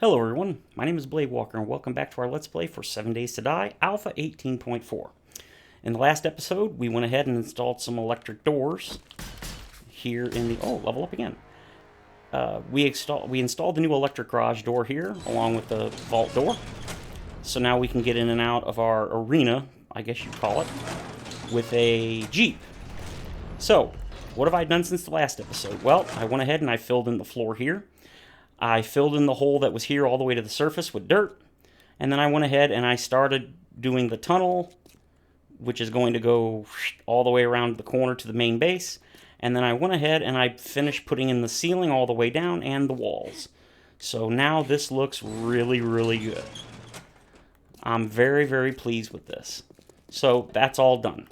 Hello everyone, my name is Blade Walker and welcome back to our Let's Play for 7 Days to Die, Alpha 18.4. In the last episode, we went ahead and installed some electric doors here in the... Oh, level up again. We installed the new electric garage door here, along with the vault door. So now we can get in and out of our arena, I guess you'd call it, with a Jeep. So, what have I done since the last episode? Well, I went ahead and I filled in the floor here. I filled in the hole that was here all the way to the surface with dirt, and then I went ahead and I started doing the tunnel, which is going to go all the way around the corner to the main base, and then I went ahead and I finished putting in the ceiling all the way down and the walls. So now this looks really, really good. I'm very, very pleased with this. So that's all done.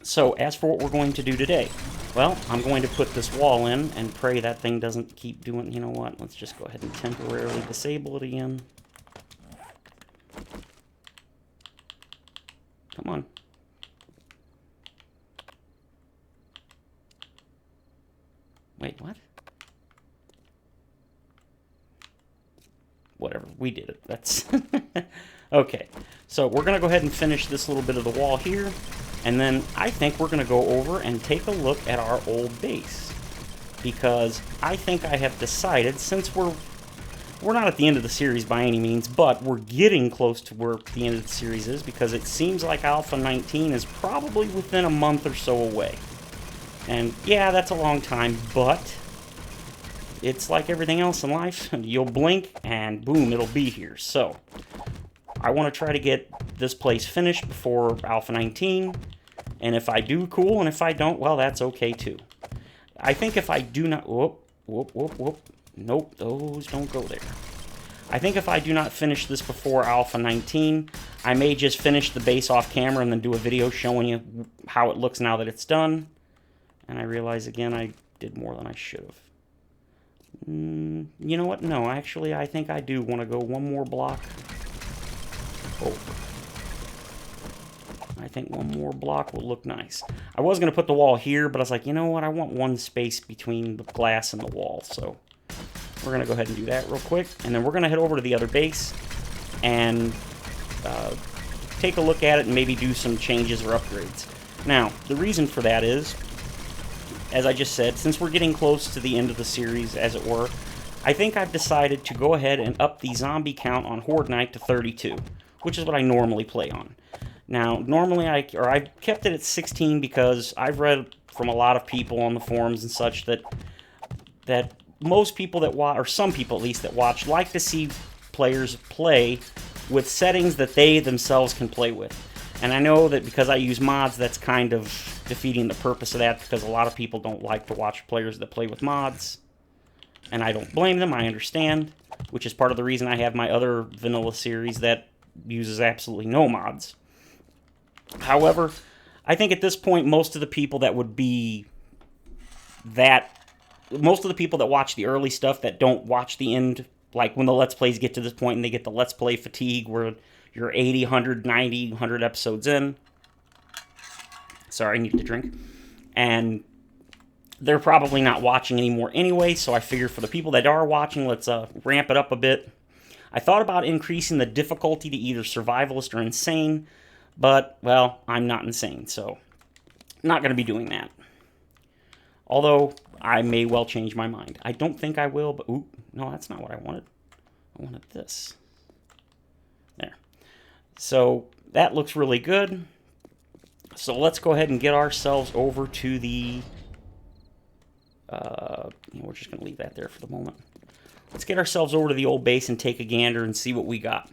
So as for what we're going to do today, well, I'm going to put this wall in and pray that thing doesn't keep doing... You know what? Let's just go ahead and temporarily disable it again. Come on. Wait, what? Whatever, we did it. That's... Okay, so we're going to go ahead and finish this little bit of the wall here. And then I think we're going to go over and take a look at our old base. Because I think I have decided, since we're not at the end of the series by any means, but we're getting close to where the end of the series is, because it seems like Alpha 19 is probably within a month or so away. And yeah, that's a long time, but it's like everything else in life. You'll blink and boom, it'll be here. So I want to try to get this place finished before Alpha 19. And if I do, cool. And if I don't, well, that's okay too. I think if I do not... Whoop. Nope, those don't go there. I think if I do not finish this before Alpha 19, I may just finish the base off camera and then do a video showing you how it looks now that it's done. And I realize, again, I did more than I should have. You know what? No, actually, I think I do want to go one more block over. I think one more block will look nice. I was going to put the wall here, but I was like, you know what? I want one space between the glass and the wall. So we're going to go ahead and do that real quick. And then we're going to head over to the other base and take a look at it and maybe do some changes or upgrades. Now, the reason for that is, as I just said, since we're getting close to the end of the series, as it were, I think I've decided to go ahead and up the zombie count on Horde Night to 32, which is what I normally play on. Now, normally I've kept it at 16 because I've read from a lot of people on the forums and such that most people that watch, or some people at least that watch, like to see players play with settings that they themselves can play with. And I know that because I use mods, that's kind of defeating the purpose of that, because a lot of people don't like to watch players that play with mods. And I don't blame them, I understand, which is part of the reason I have my other vanilla series that uses absolutely no mods. However, I think at this point, most of the people that watch the early stuff that don't watch the end, like when the Let's Plays get to this point and they get the Let's Play fatigue where you're 80, 100, 90, 100 episodes in. Sorry, I need to drink. And they're probably not watching anymore anyway, so I figure for the people that are watching, let's ramp it up a bit. I thought about increasing the difficulty to either Survivalist or Insane, but, well, I'm not insane, so I'm not going to be doing that. Although, I may well change my mind. I don't think I will, but, ooh, no, that's not what I wanted. I wanted this. There. So, that looks really good. So, let's go ahead and get ourselves over to the... we're just going to leave that there for the moment. Let's get ourselves over to the old base and take a gander and see what we got.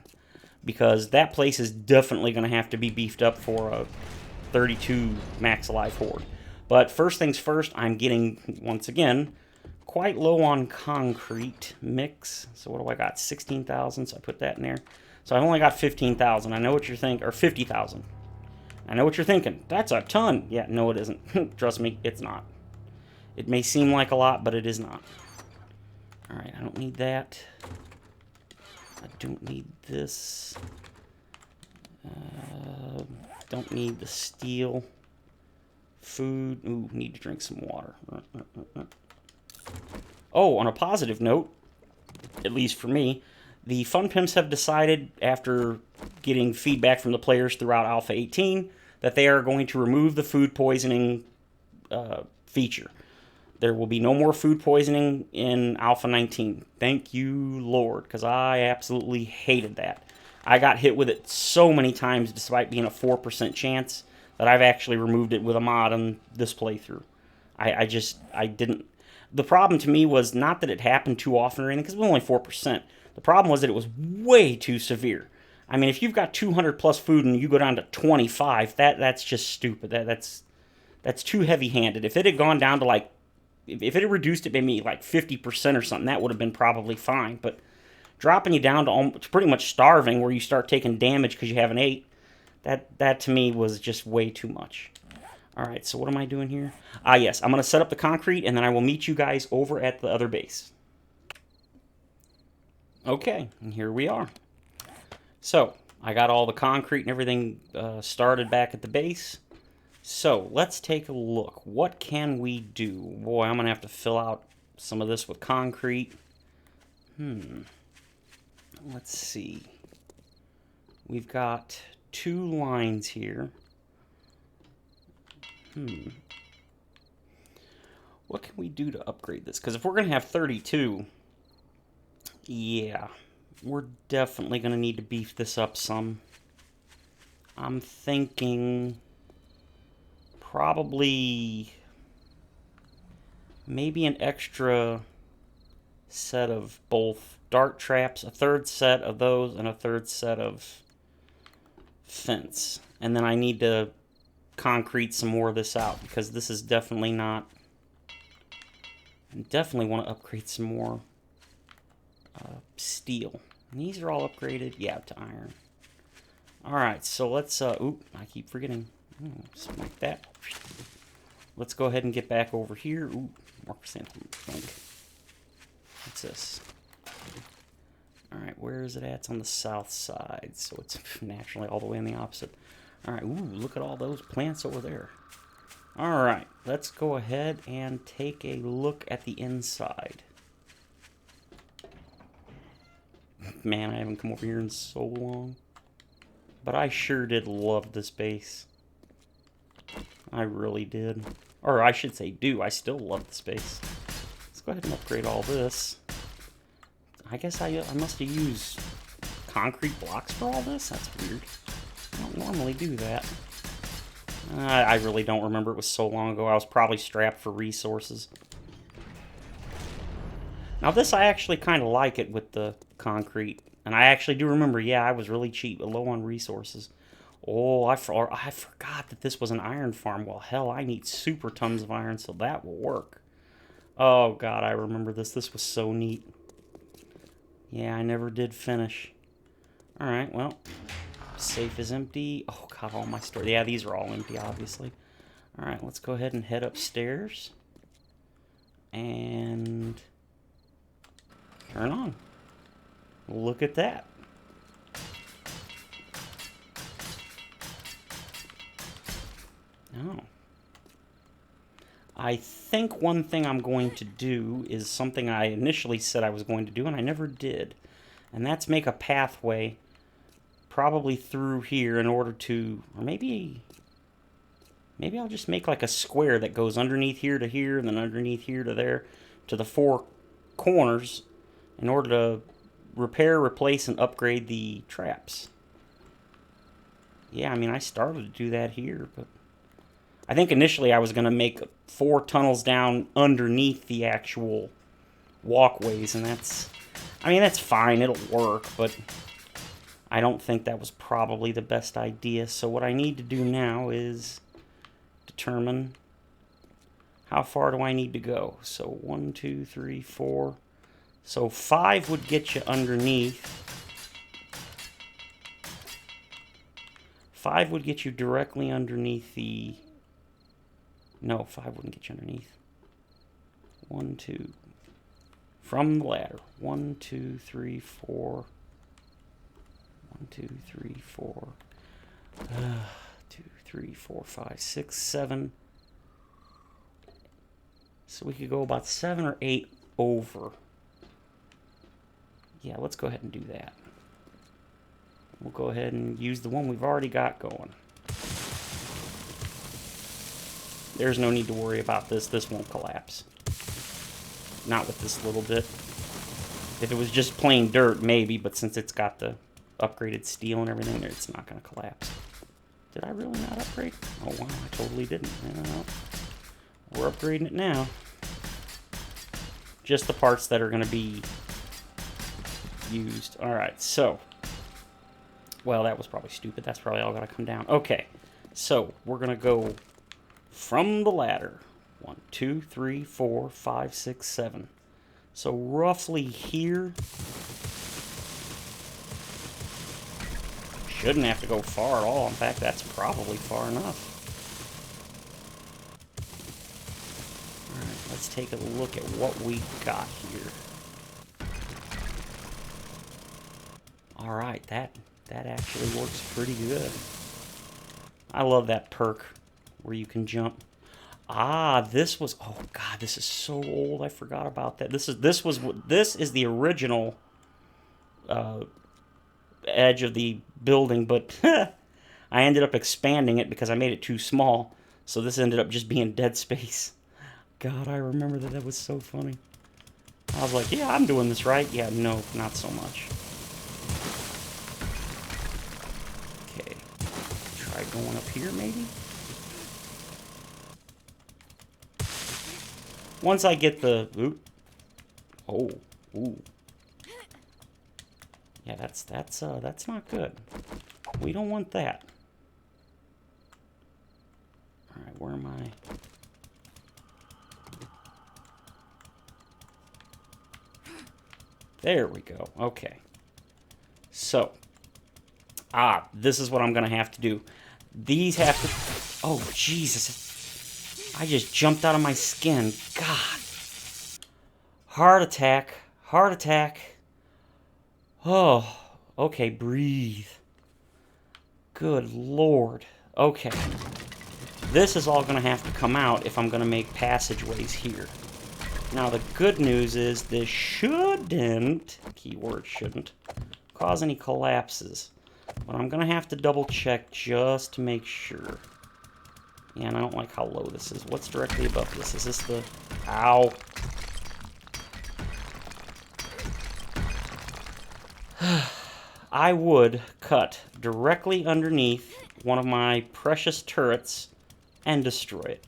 Because that place is definitely going to have to be beefed up for a 32 max alive horde. But first things first, I'm getting, once again, quite low on concrete mix. So what do I got? 16,000, so I put that in there. So I've only got 15,000. I know what you're thinking, or 50,000. I know what you're thinking. That's a ton. Yeah, no it isn't. Trust me, it's not. It may seem like a lot, but it is not. Alright, I don't need that. I don't need this. Don't need the steel. Food. Ooh, need to drink some water. Oh, on a positive note, at least for me, The Fun Pimps have decided, after getting feedback from the players throughout Alpha 18, that they are going to remove the food poisoning feature. There will be no more food poisoning in Alpha 19. Thank you, Lord, because I absolutely hated that. I got hit with it so many times, despite being a 4% chance, that I've actually removed it with a mod on this playthrough. I didn't... The problem to me was not that it happened too often or anything, because it was only 4%. The problem was that it was way too severe. I mean, if you've got 200 plus food and you go down to 25, that's just stupid. That's too heavy-handed. If it had gone down to like... If it had reduced it maybe like 50% or something, that would have been probably fine. But dropping you down to almost pretty much starving, where you start taking damage because you have an 8, that to me was just way too much. All right, so what am I doing here? Yes, I'm going to set up the concrete, and then I will meet you guys over at the other base. Okay, and here we are. So, I got all the concrete and everything started back at the base. So, let's take a look. What can we do? Boy, I'm going to have to fill out some of this with concrete. Let's see. We've got 2 lines here. What can we do to upgrade this? Because if we're going to have 32, yeah, we're definitely going to need to beef this up some. I'm thinking... probably maybe an extra set of both dart traps, a 3rd set of those, and a 3rd set of fence. And then I need to concrete some more of this out, because this is definitely not... I definitely want to upgrade some more steel. And these are all upgraded, yeah, to iron. Alright, so let's... oop, I keep forgetting. Something like that. Let's go ahead and get back over here. Ooh, more chrysanthemum. What's this? Alright, where is it at? It's on the south side, so it's naturally all the way on the opposite. Alright, ooh, look at all those plants over there. Alright, let's go ahead and take a look at the inside. Man, I haven't come over here in so long. But I sure did love this base. I really did. Or I should say do. I still love the space. Let's go ahead and upgrade all this. I guess I must have used concrete blocks for all this? That's weird. I don't normally do that. I really don't remember. It was so long ago. I was probably strapped for resources. Now this, I actually kind of like it with the concrete. And I actually do remember, yeah, I was really cheap, low on resources. Oh, I forgot that this was an iron farm. Well, hell, I need super tons of iron, so that will work. Oh, God, I remember this. This was so neat. Yeah, I never did finish. Alright, well, safe is empty. Oh, God, all my storage. Yeah, these are all empty, obviously. Alright, let's go ahead and head upstairs. And turn on. Look at that. Oh. I think one thing I'm going to do is something I initially said I was going to do, and I never did. And that's make a pathway probably through here in order to... Or maybe I'll just make like a square that goes underneath here to here, and then underneath here to there, to the 4 corners, in order to repair, replace, and upgrade the traps. Yeah, I mean, I started to do that here, but... I think initially I was going to make 4 tunnels down underneath the actual walkways, and that's... I mean, that's fine, it'll work, but I don't think that was probably the best idea. So what I need to do now is determine how far do I need to go. So 1, 2, 3, 4. So 5 would get you underneath. 5 would get you directly underneath the... No, 5 wouldn't get you underneath. 1, 2. From the ladder. 1, 2, 3, 4. 1, 2, 3, 4. 2, 3, 4, 5, 6, 7. So we could go about 7 or 8 over. Yeah, let's go ahead and do that. We'll go ahead and use the one we've already got going. There's no need to worry about this. This won't collapse. Not with this little bit. If it was just plain dirt, maybe, but since it's got the upgraded steel and everything there, it's not going to collapse. Did I really not upgrade? Oh, wow, I totally didn't. No. We're upgrading it now. Just the parts that are going to be used. Alright, so. Well, that was probably stupid. That's probably all got to come down. Okay, so we're going to go from the ladder. 1, 2, 3, 4, 5, 6, 7. So roughly here. Shouldn't have to go far at all. In fact, that's probably far enough. Alright, let's take a look at what we got here. Alright, that actually works pretty good. I love that perk where you can jump. Ah, this was, oh god, this is so old. I forgot about that. This is the original edge of the building, but I ended up expanding it because I made it too small. So this ended up just being dead space. God, I remember that. That was so funny. I was like, yeah, I'm doing this right. Yeah, no, not so much. Okay. Try going up here, maybe? Once I get the... Ooh. Oh. Ooh. Yeah, that's not good. We don't want that. Alright, where am I? There we go. Okay. So. This is what I'm going to have to do. These have to... Oh, Jesus. I just jumped out of my skin. God. Heart attack. Heart attack. Oh. Okay, breathe. Good Lord. Okay. This is all going to have to come out if I'm going to make passageways here. Now, the good news is this shouldn't, keyword shouldn't, cause any collapses. But I'm going to have to double check just to make sure. Yeah, and I don't like how low this is. What's directly above this? Is this the... Ow. I would cut directly underneath one of my precious turrets and destroy it.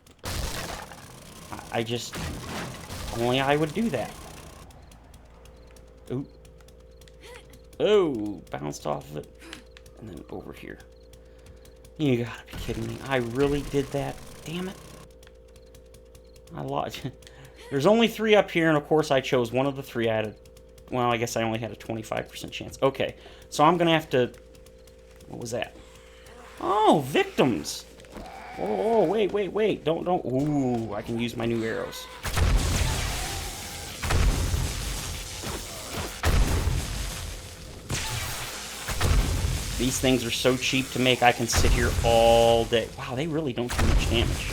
I just... Only I would do that. Ooh. Oh, bounced off of it. And then over here. You gotta be kidding me. I really did that. Damn it. I lost. There's only 3 up here, and of course I chose one of the 3. I had a... Well, I guess I only had a 25% chance. Okay, so I'm gonna have to... What was that? Oh, victims! Oh, wait. Don't... Ooh, I can use my new arrows. These things are so cheap to make, I can sit here all day. Wow, they really don't do much damage.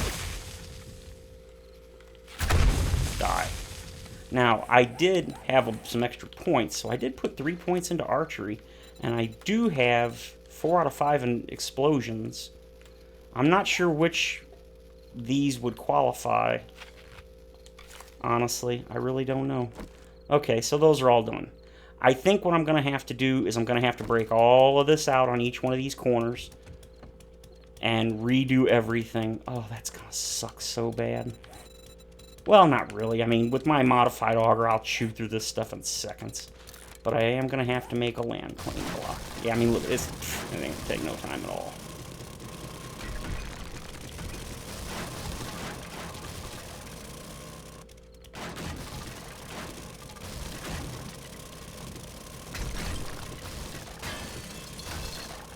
Die. Now, I did have some extra points, so I did put 3 points into archery, and I do have 4 out of 5 in explosions. I'm not sure which these would qualify. Honestly, I really don't know. Okay, so those are all done. I think what I'm going to have to do is I'm going to have to break all of this out on each one of these corners and redo everything. Oh, that's going to suck so bad. Well, not really. I mean, with my modified auger, I'll chew through this stuff in seconds. But I am going to have to make a land clean block. Yeah, I mean, look, it ain't going to take no time at all.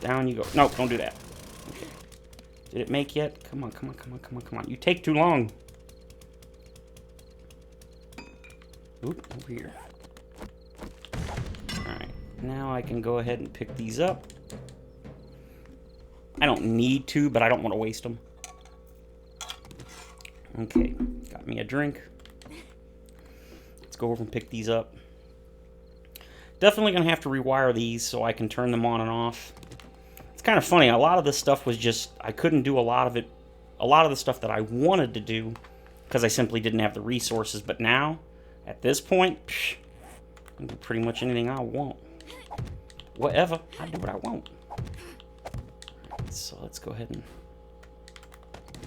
Down you go. No, don't do that. Okay. Did it make yet? Come on. You take too long. Oop, over here. Alright. Now I can go ahead and pick these up. I don't need to, but I don't want to waste them. Okay. Got me a drink. Let's go over and pick these up. Definitely going to have to rewire these so I can turn them on and off. It's kind of funny. A lot of this stuff was just, I couldn't do a lot of it. A lot of the stuff that I wanted to do because I simply didn't have the resources. But now, at this point, I can do pretty much anything I want. Whatever. I do what I want. Right, so let's go ahead and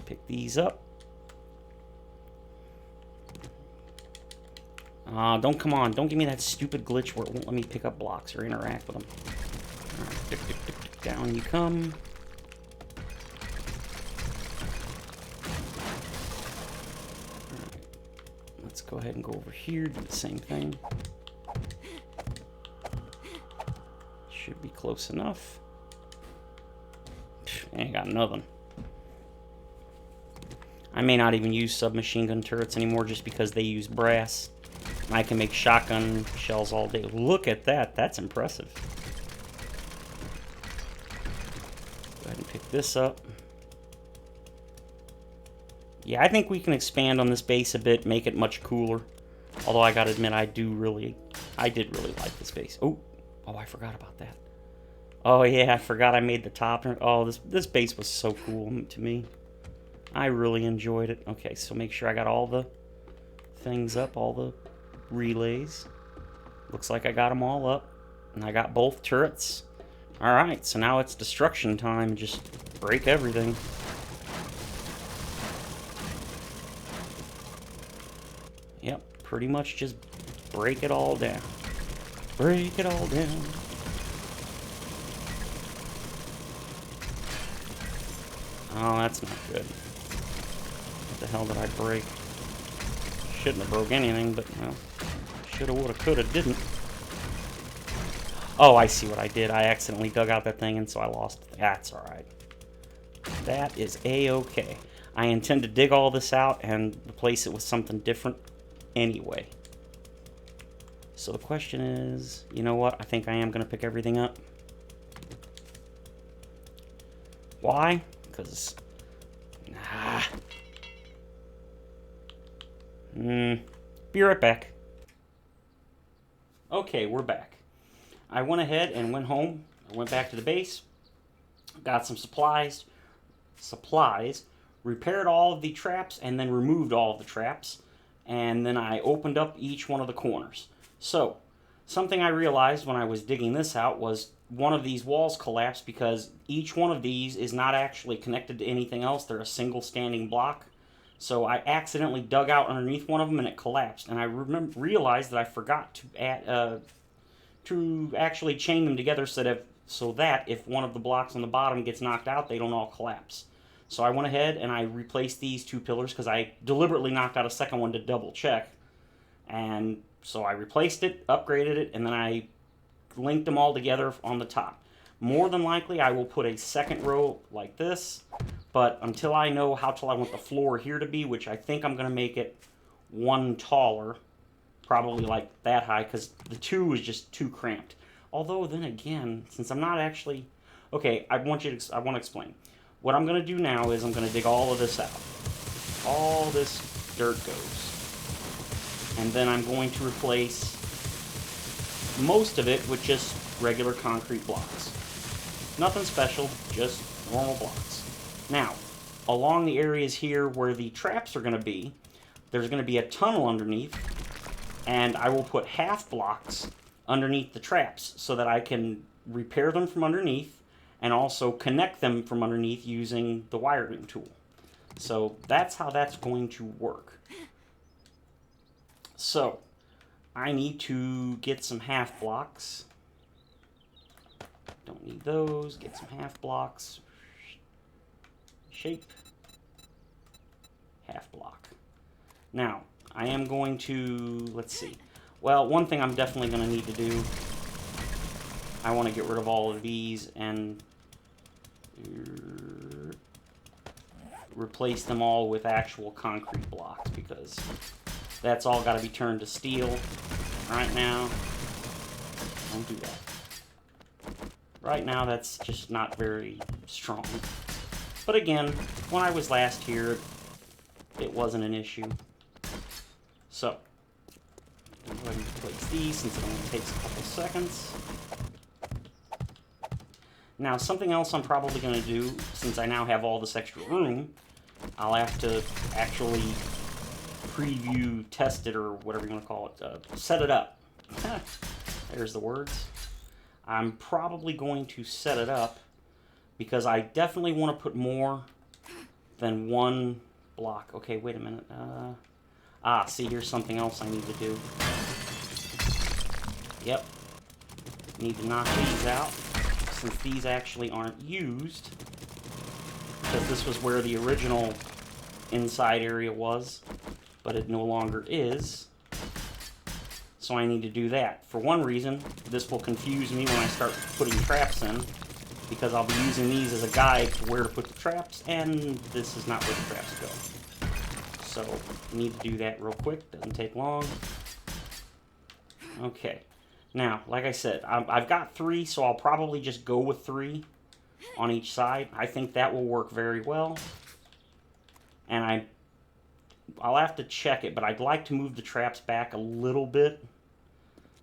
pick these up. Don't come on. Don't give me that stupid glitch where it won't let me pick up blocks or interact with them. Alright, tick, tick, tick, tick, down you come. Alright, let's go ahead and go over here, do the same thing. Should be close enough. Ain't got nothing. I may not even use submachine gun turrets anymore just because they use brass. I can make shotgun shells all day. Look at that. That's impressive. Go ahead and pick this up. Yeah, I think we can expand on this base a bit, make it much cooler. Although I gotta admit, I did really like this base. Oh, I forgot about that. Oh yeah, I forgot I made the top. Oh, this base was so cool to me. I really enjoyed it. Okay, so make sure I got all the things up, all the relays. Looks like I got them all up. And I got both turrets. Alright, so now it's destruction time. Just break everything. Yep, pretty much just break it all down. Break it all down. Oh, that's not good. What the hell did I break? Shouldn't have broke anything, but, well, shoulda, woulda, coulda, didn't. Oh, I see what I did. I accidentally dug out that thing, and so I lost it. That's alright. That is A-okay. I intend to dig all this out and replace it with something different anyway. So the question is, you know what? I think I am going to pick everything up. Why? Because... Be right back. Okay, we're back. I went ahead and went home. I went back to the base. Got some supplies, repaired all of the traps, and then removed all of the traps. And then I opened up each one of the corners. So, something I realized when I was digging this out was one of these walls collapsed because each one of these is not actually connected to anything else. They're a single standing block. So I accidentally dug out underneath one of them and it collapsed. And I realized that I forgot to add, to actually chain them together so that if one of the blocks on the bottom gets knocked out, they don't all collapse. So I went ahead and I replaced these two pillars because I deliberately knocked out a second one to double check. And so I replaced it, upgraded it, and then I linked them all together on the top. More than likely, I will put a second row like this, but until I know how tall I want the floor here to be, which I think I'm going to make it one taller, probably like that high, because the two is just too cramped. Although, then again, since I'm not actually... Okay, I want to explain. What I'm going to do now is I'm going to dig all of this out. All this dirt goes. And then I'm going to replace most of it with just regular concrete blocks. Nothing special, just normal blocks. Now, along the areas here where the traps are going to be, there's going to be a tunnel underneath, and I will put half blocks underneath the traps so that I can repair them from underneath and also connect them from underneath using the wiring tool. So that's how that's going to work. So I need to get some half blocks. Don't need those. Get some half blocks. Shape. Half block. Now, I am going to, let's see. Well, one thing I'm definitely going to need to do, I want to get rid of all of these and replace them all with actual concrete blocks because that's all got to be turned to steel right now. Don't do that. Right now, that's just not very strong. But again, when I was last here, it wasn't an issue. So, Go ahead and place these since it only takes a couple seconds. Now, something else I'm probably going to do, since I now have all this extra room, I'll have to actually preview, test it, or whatever you want to call it, set it up. There's the words. I'm probably going to set it up because I definitely want to put more than one block. Okay, wait a minute. See, here's something else I need to do. Yep. Need to knock these out, since these actually aren't used, because this was where the original inside area was, but it no longer is. So I need to do that. For one reason, this will confuse me when I start putting traps in, because I'll be using these as a guide to where to put the traps, and this is not where the traps go. So, need to do that real quick. Doesn't take long. Okay. Now, like I said, I've got 3, so I'll probably just go with 3 on each side. I think that will work very well. And I'll have to check it, but I'd like to move the traps back a little bit,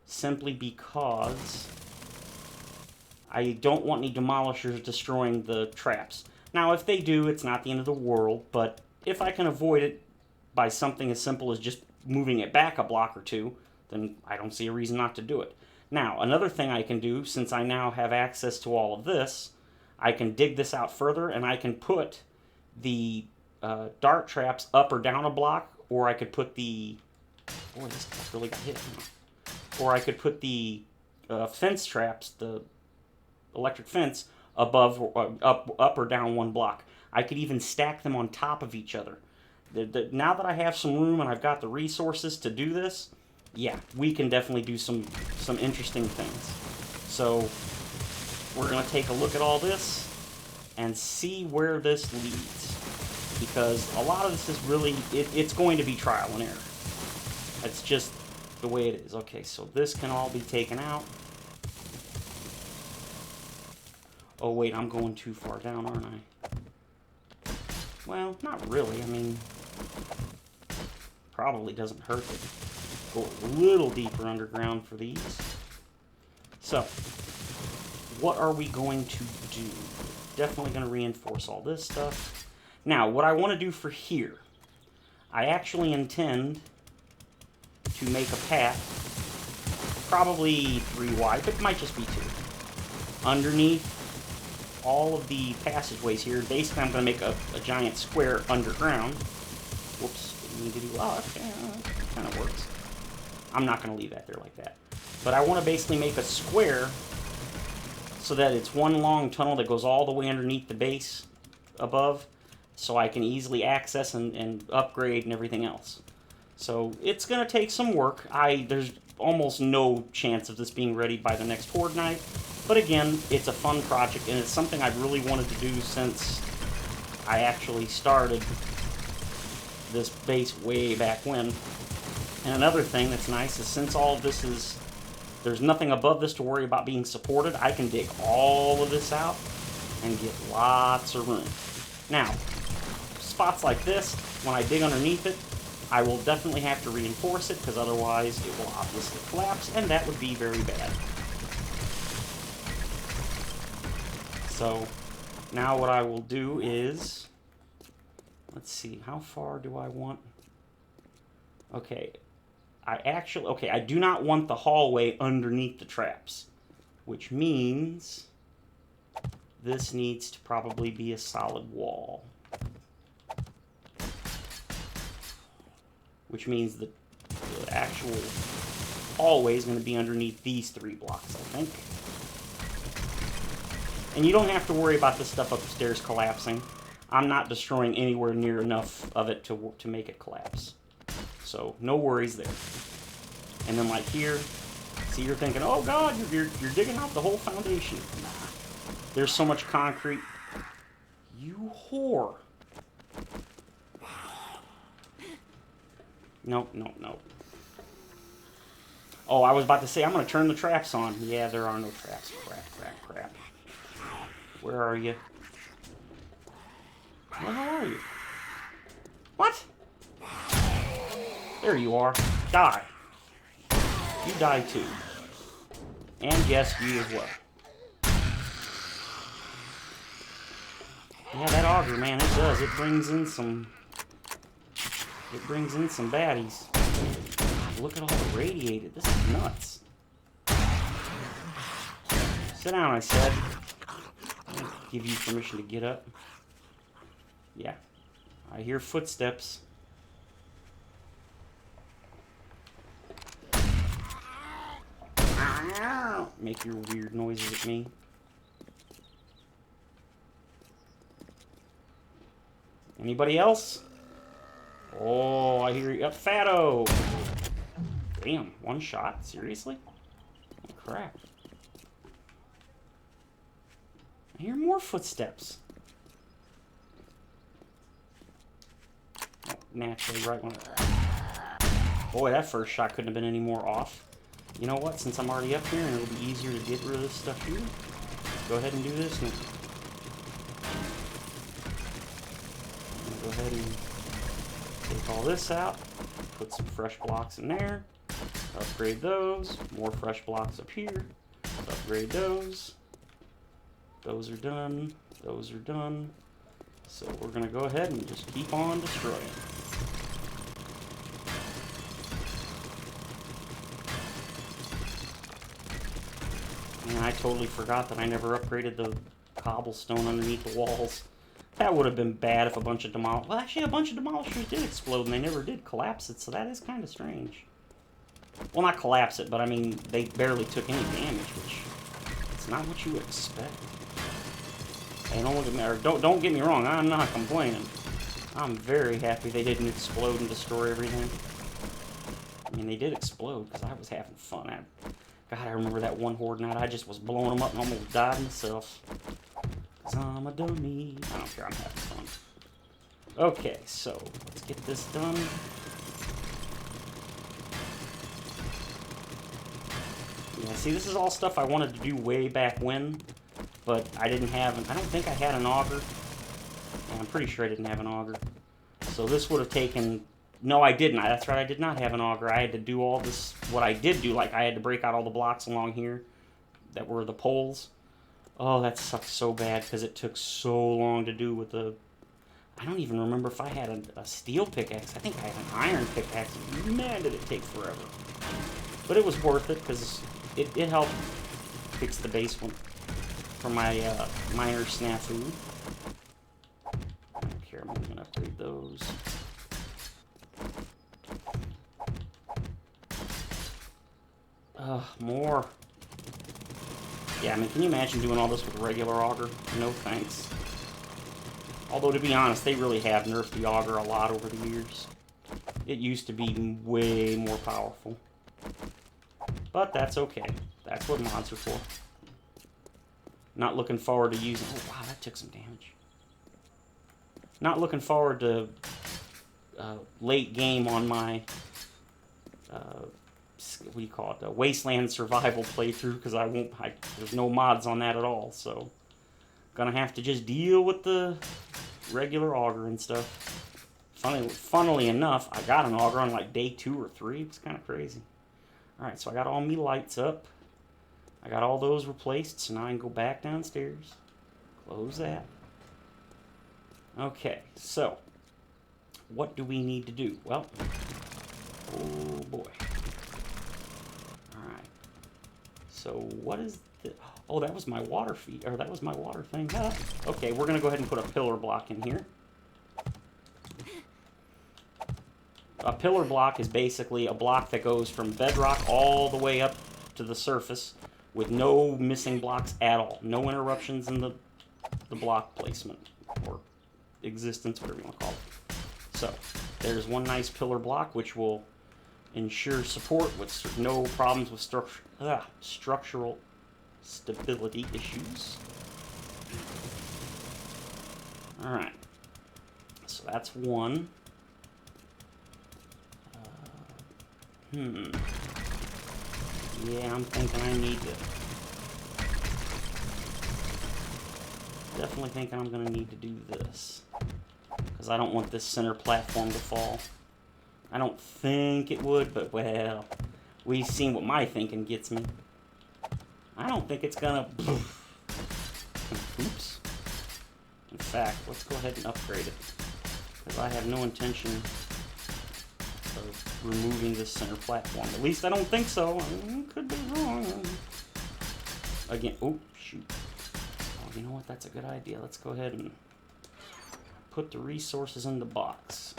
simply because I don't want any demolishers destroying the traps. Now, if they do, it's not the end of the world, but if I can avoid it by something as simple as just moving it back a block or 2, then I don't see a reason not to do it. Now, another thing I can do, since I now have access to all of this, I can dig this out further, and I can put the dart traps up or down a block, or I could put the... Boy, this guy really got hit. Or I could put the fence traps, the electric fence, above, up or down one block. I could even stack them on top of each other. Now that I have some room and I've got the resources to do this, yeah, we can definitely do some interesting things. So we're going to take a look at all this and see where this leads. Because a lot of this is really, it's going to be trial and error. It's just the way it is. Okay, so this can all be taken out. Oh wait, I'm going too far down, aren't I? Well, not really. I mean, probably doesn't hurt to go a little deeper underground for these. So, what are we going to do? Definitely going to reinforce all this stuff. Now, what I want to do for here, I actually intend to make a path, probably 3 wide, but it might just be 2, underneath all of the passageways here. Basically, I'm going to make a giant square underground. Whoops, didn't need to do, oh, okay, kind of works. I'm not going to leave that there like that. But I want to basically make a square so that it's one long tunnel that goes all the way underneath the base above, so I can easily access and upgrade and everything else. So it's going to take some work. There's almost no chance of this being ready by the next Horde night. But again, it's a fun project, and it's something I've really wanted to do since I actually started this base way back when. And another thing that's nice is since all of this is, there's nothing above this to worry about being supported, I can dig all of this out and get lots of room. Now, spots like this, when I dig underneath it, I will definitely have to reinforce it, because otherwise it will obviously collapse, and that would be very bad. So, now what I will do is, let's see, how far do I want? Okay, I do not want the hallway underneath the traps, which means this needs to probably be a solid wall. Which means the actual hallway is going to be underneath these 3 blocks, I think. And you don't have to worry about this stuff upstairs collapsing. I'm not destroying anywhere near enough of it to make it collapse. So, no worries there. And then like here, see, you're thinking, oh god, you're digging out the whole foundation. Nah. There's so much concrete. You whore. Nope, nope, nope. Oh, I was about to say, I'm going to turn the traps on. Yeah, there are no traps. Crap, crap, crap. Where are you? Where are you? What? There you are. Die. You die too. And yes, you as well. Yeah, that auger, man, it does. It brings in some baddies. God, look at all the radiated. This is nuts. Sit down, I said. I'll give you permission to get up. Yeah. I hear footsteps. Make your weird noises at me. Anybody else? Oh, I hear you. Up, Fatto! Damn, one shot? Seriously? Oh, crap. I hear more footsteps. Oh, naturally, right when... Boy, that first shot couldn't have been any more off. You know what? Since I'm already up here and it'll be easier to get rid of this stuff here, go ahead and do this. And go ahead and take all this out. Put some fresh blocks in there. Upgrade those. More fresh blocks up here. Upgrade those. Those are done. Those are done. So we're going to go ahead and just keep on destroying. And I totally forgot that I never upgraded the cobblestone underneath the walls. That would have been bad if a bunch of demolishers... Well, actually, a bunch of demolishers did explode, and they never did collapse it, so that is kind of strange. Well, not collapse it, but I mean, they barely took any damage, which... It's not what you would expect. Hey, don't look at me, or don't get me wrong, I'm not complaining. I'm very happy they didn't explode and destroy everything. I mean, they did explode, because I was having fun. God, I remember that one Horde night, I just was blowing them up and almost died myself. Because I'm a dummy. I don't care, I'm having fun. Okay, so, let's get this done. Yeah, see, this is all stuff I wanted to do way back when, but I didn't have, I don't think I had an auger. Yeah, I'm pretty sure I didn't have an auger. So this would have taken... No, I didn't. That's right, I did not have an auger. I had to do all this, what I did do, like I had to break out all the blocks along here that were the poles. Oh, that sucks so bad because it took so long to do with the... I don't even remember if I had a steel pickaxe. I think I had an iron pickaxe. Man, did it take forever. But it was worth it because it helped fix the base one for my minor snafu. I don't care, I'm going to upgrade those. More. Yeah, I mean, can you imagine doing all this with a regular auger? No thanks. Although, to be honest, they really have nerfed the auger a lot over the years. It used to be way more powerful. But that's okay. That's what mods are for. Not looking forward to using... Oh, wow, that took some damage. Not looking forward to late game on my... what do you call it? Wasteland survival playthrough, because there's no mods on that at all, so gonna have to just deal with the regular auger and stuff. Funnily enough, I got an auger on like day 2 or 3. It's kind of crazy. Alright, so I got all me lights up. I got all those replaced, so now I can go back downstairs. Close that. Okay, so what do we need to do? Well, oh boy. So what is the... Oh, that was my water feed, or that was my water thing. Huh? Okay, we're going to go ahead and put a pillar block in here. A pillar block is basically a block that goes from bedrock all the way up to the surface with no missing blocks at all. No interruptions in the block placement or existence, whatever you want to call it. So, there's one nice pillar block which will ensure support with no problems with structural stability issues. Alright. So that's one. Yeah, I'm thinking I need to... Definitely thinking I'm going to need to do this. Because I don't want this center platform to fall. I don't think it would, but well... We've seen what my thinking gets me. I don't think it's gonna... Oops. In fact, let's go ahead and upgrade it. Because I have no intention of removing this center platform. At least I don't think so. I could be wrong. Again, oh, shoot. Oh, you know what? That's a good idea. Let's go ahead and put the resources in the box.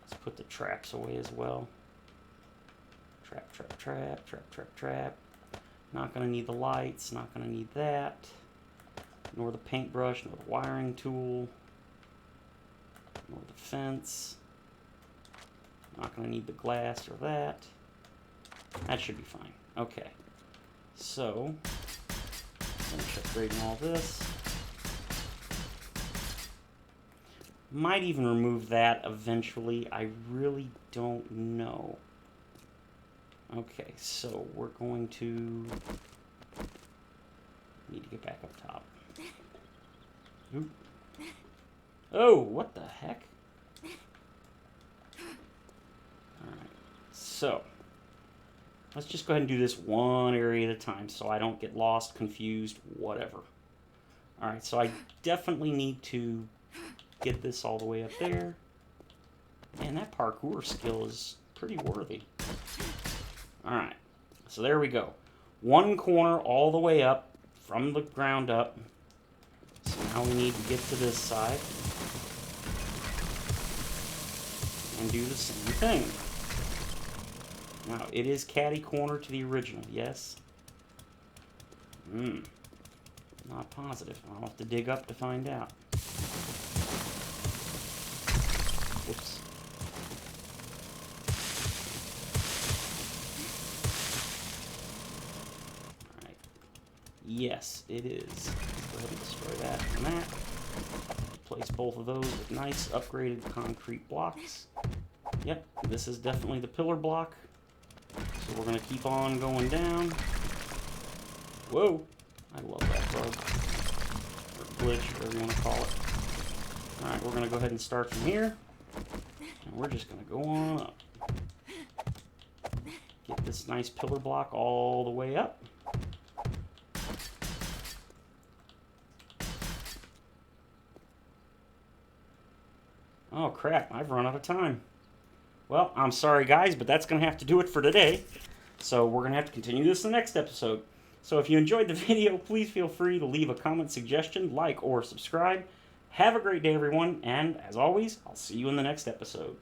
Let's put the traps away as well. Trap, trap, trap, trap, trap, trap. Not going to need the lights, not going to need that. Nor the paintbrush, nor the wiring tool. Nor the fence. Not going to need the glass or that. That should be fine. Okay. So, finish upgrading all this. Might even remove that eventually. I really don't know. Okay, so we're going to need to get back up top. Oop. Oh, what the heck? Alright, so let's just go ahead and do this one area at a time so I don't get lost, confused, whatever. Alright, so I definitely need to get this all the way up there. Man, that parkour skill is pretty worthy. Alright, so there we go. One corner all the way up from the ground up. So now we need to get to this side and do the same thing. Now, it is catty corner to the original, yes? Not positive. I'll have to dig up to find out. Whoops. Alright. Yes, it is. Let's go ahead and destroy that and that. Replace both of those with nice upgraded concrete blocks. Yep, this is definitely the pillar block. So we're going to keep on going down. Whoa! I love that bug. Or glitch, whatever you want to call it. Alright, we're going to go ahead and start from here. And we're just going to go on up. Get this nice pillar block all the way up. Oh crap, I've run out of time. Well, I'm sorry guys, but that's going to have to do it for today. So we're going to have to continue this in the next episode. So if you enjoyed the video, please feel free to leave a comment, suggestion, like, or subscribe. Have a great day, everyone, and as always, I'll see you in the next episode.